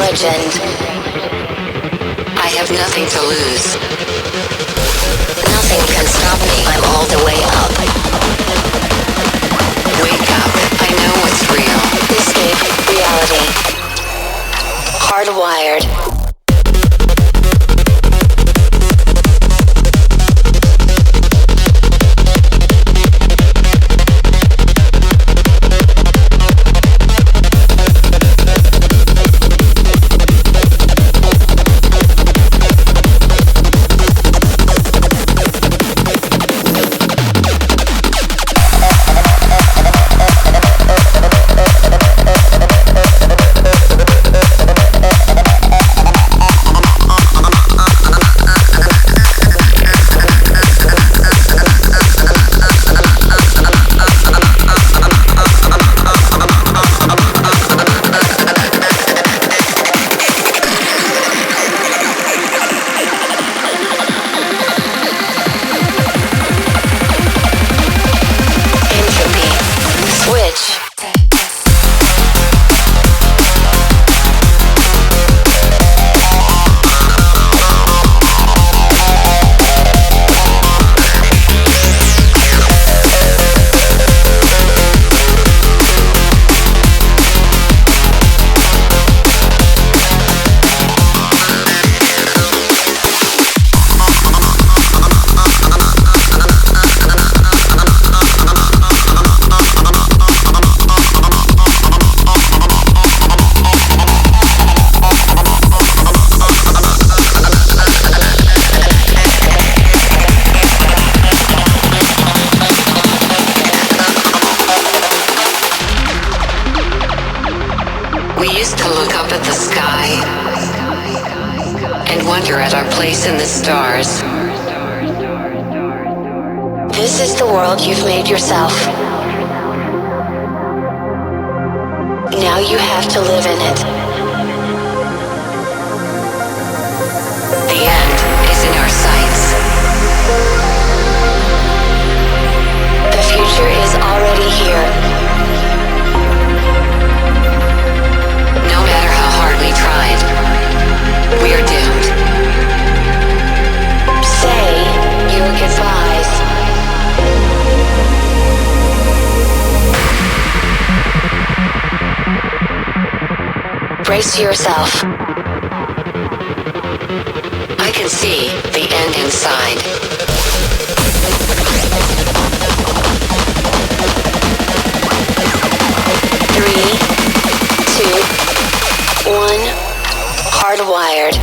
legend. I have nothing to lose. Nothing can stop me. I'm all the way up. Wake up. I know what's real. Escape reality. Hardwired. In the stars. This is the world you've made yourself. Now you have to live in it. The end is in our sights. The future is already here. No matter how hard we tried, we are doomed. Say your goodbyes. Brace yourself. I can see the end inside. 3, 2, 1. Hardwired.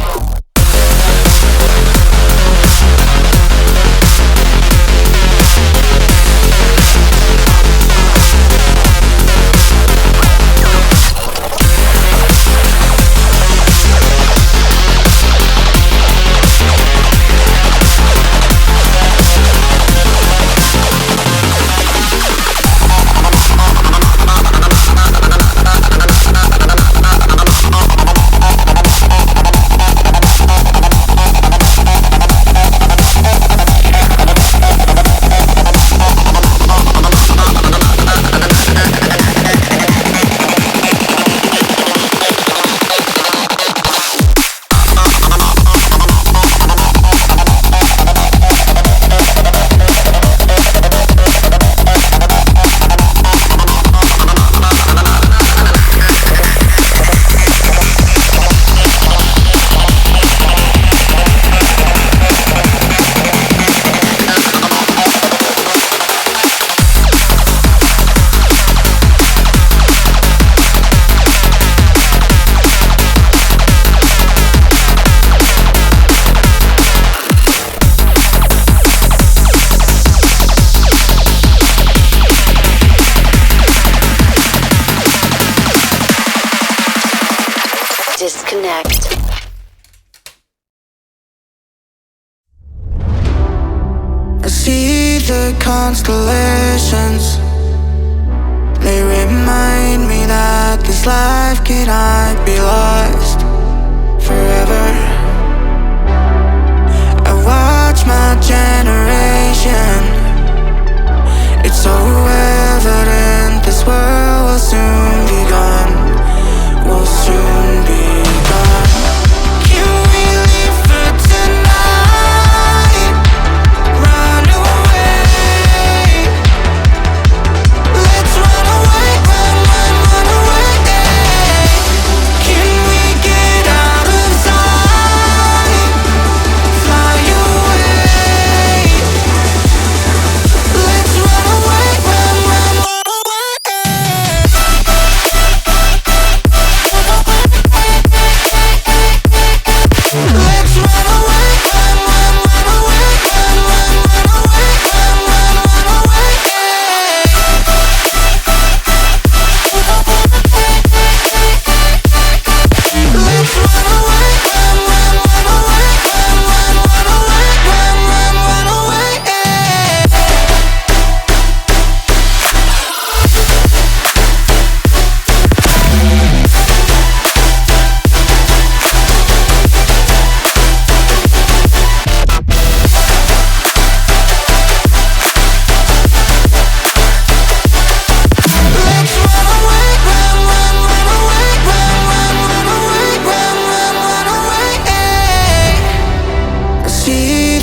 Disconnect. I see the constellations. They remind me that this life cannot be lost forever. I watch my generation. It's so evident this world will soon be gone. Will soon be gone.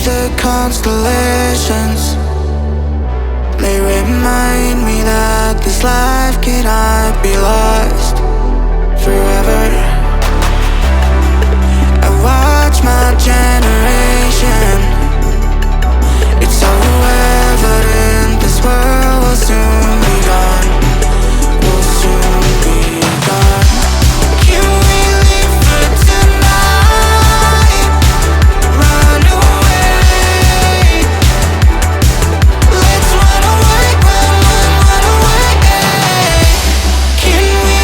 the constellations. They remind me that this life cannot be lost forever. I watch my generation. It's so evident this world will soon be gone. Will soon be gone. Can we leave for tonight? Run away. Let's run away, run away. Can we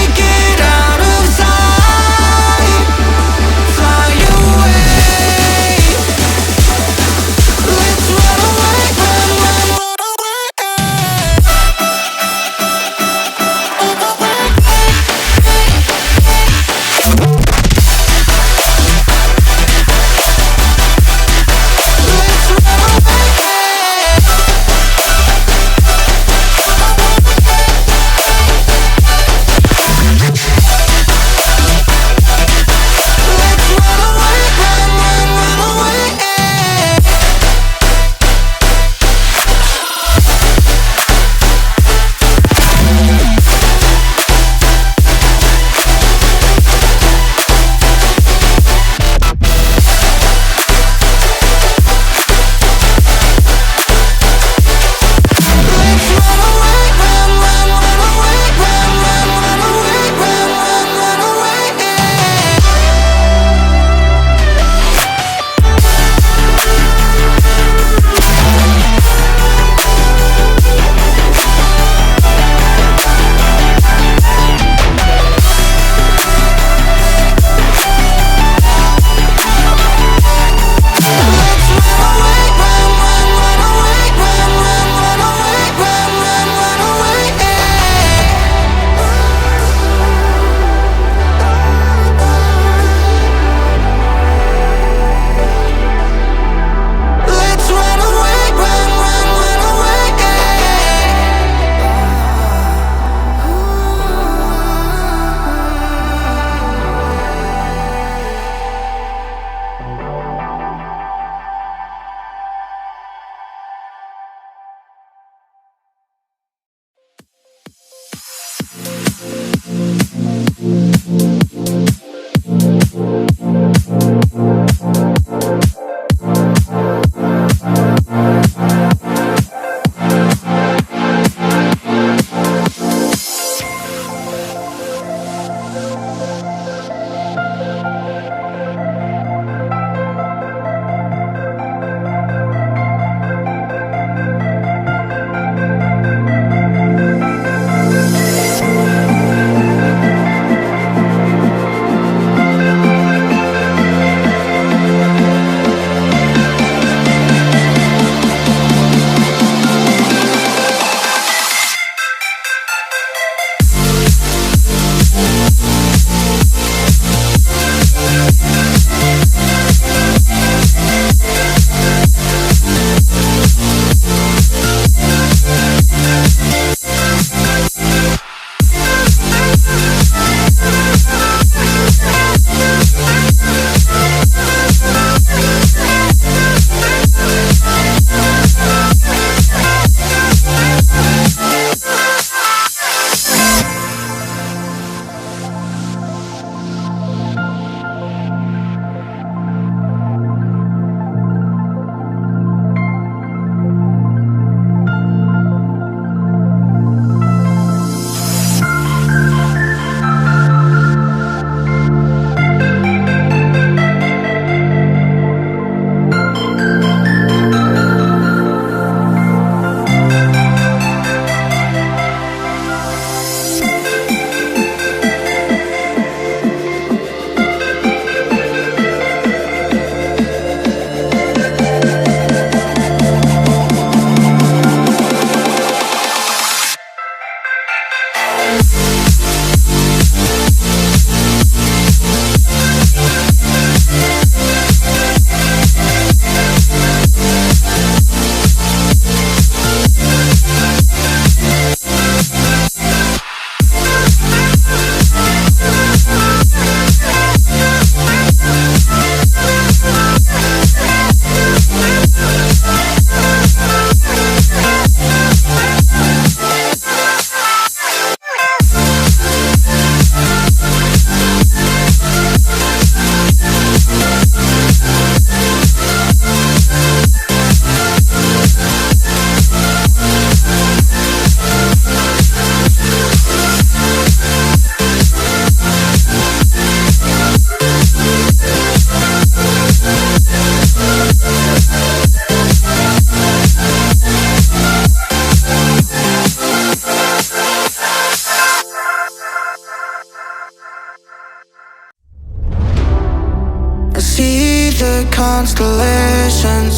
see the constellations.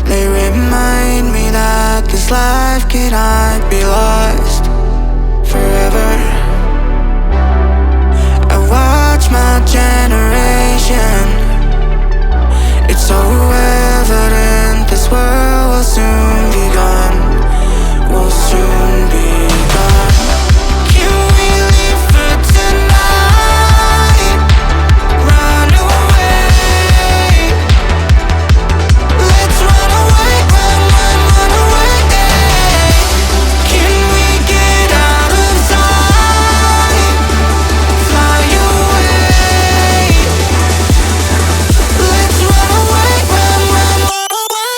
They remind me that this life cannot be lost forever. I watch my generation. It's so evident this world will soon be gone. Will soon be gone. Can we live for tonight? Run away. Let's run away, run, run, run away. Can we get out of sight? Fly away. Let's run away, run, run, run away.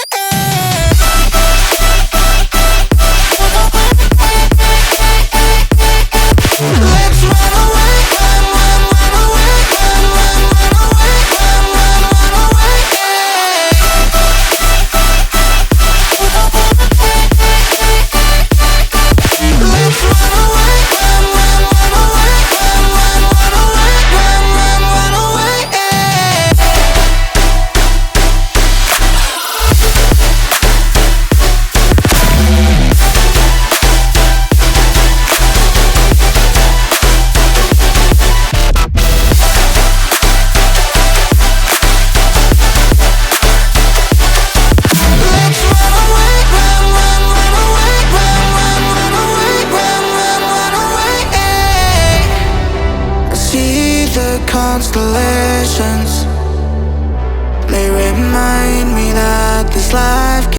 Let's run away, run, run, run away, run, run, run away, run, run, run away. Let's run away, run, run, run away, run, run, run away, run, run, run away. Let's run away, run, run, run away, run, run, run away, run, run, run away. I see the constellations. They remind me that this life